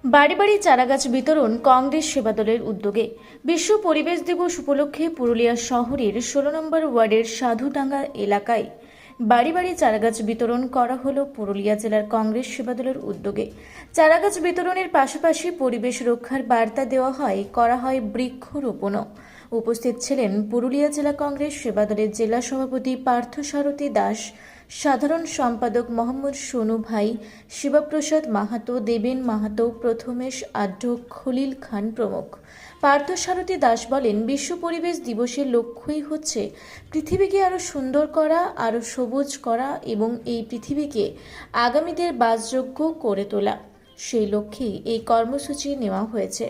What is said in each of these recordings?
বাড়ি বাড়ি চারাগাছ বিতরণ কংগ্রেস সেবাদলের উদ্যোগে। বিশ্ব পরিবেশ দিবস উপলক্ষে পুরুলিয়া শহরের 16 নম্বর ওয়ার্ডের সাধুডাঙ্গা এলাকায় বাড়ি বাড়ি চারাগাছ বিতরণ করা হলো পুরুলিয়া জেলার কংগ্রেস সেবাদলের উদ্যোগে। চারাগাছ বিতরণের পাশাপাশি পরিবেশ রক্ষার বার্তা দেওয়া হয়, করা হয় বৃক্ষরোপণও। উপস্থিত ছিলেন পুরুলিয়া জেলা কংগ্রেস সেবাদলের জেলা সভাপতি পার্থসারথী দাস, সাধারণ সম্পাদক মোহাম্মদ সোনু ভাই, শিবপ্রসাদ মাহাতো, দেবেন মাহাতো, প্রথমেশ আঢ্য, খলিল খান প্রমুখ। পার্থসারথী দাস বলেন, বিশ্ব পরিবেশ দিবসের লক্ষ্যই হচ্ছে পৃথিবীকে আরও সুন্দর করা, আরও সবুজ করা এবং এই পৃথিবীকে আগামীদের বাসযোগ্য করে তোলা। সেই লক্ষ্যেই এই কর্মসূচি নেওয়া হয়েছে।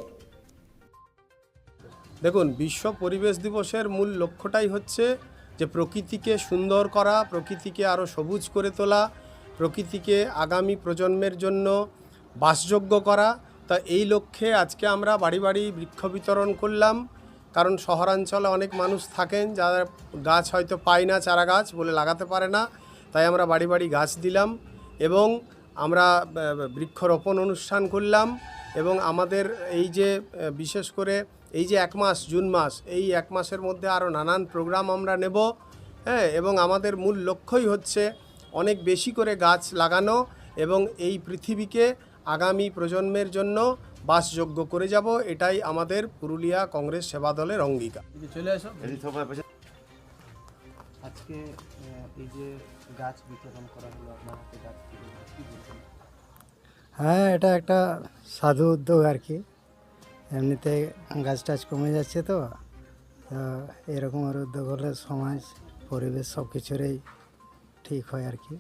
দেখুন, বিশ্ব পরিবেশ দিবসের মূল লক্ষ্যটাই হচ্ছে যে প্রকৃতিকে সুন্দর করা, প্রকৃতিকে আরও সবুজ করে তোলা, প্রকৃতিকে আগামী প্রজন্মের জন্য বাসযোগ্য করা। তা এই লক্ষ্যে আজকে আমরা বাড়ি বাড়ি বৃক্ষ বিতরণ করলাম। কারণ শহরাঞ্চলে অনেক মানুষ থাকেন যারা গাছ হয়তো পায় না, চারা গাছ বলে লাগাতে পারে না, তাই আমরা বাড়ি বাড়ি গাছ দিলাম এবং আমরা বৃক্ষরোপণ অনুষ্ঠান করলাম। এবং আমাদের এই যে বিশেষ করে এই যে 1 মাস, জুন মাস, এই 1 মাসের মধ্যে আরও নানান প্রোগ্রাম আমরা নেব। এবং আমাদের মূল লক্ষ্যই হচ্ছে অনেক বেশি করে গাছ লাগানো এবং এই পৃথিবীকে আগামী প্রজন্মের জন্য বাসযোগ্য করে যাব। এটাই আমাদের পুরুলিয়া কংগ্রেস সেবা দলের অঙ্গীকার। চলে আসো। আজকে এই যে গাছ বিতরণ করা হলো, আপনার হাতে গাছ তুলে কি বলবেন? হ্যাঁ, এটা একটা সাধু উদ্যোগ আর কি। এমনিতে গাছ টাছ কমে যাচ্ছে, তো এরকম আর উদ্যোগ হলে সমাজ, পরিবেশ সব কিছুরই ঠিক হয় আর কি।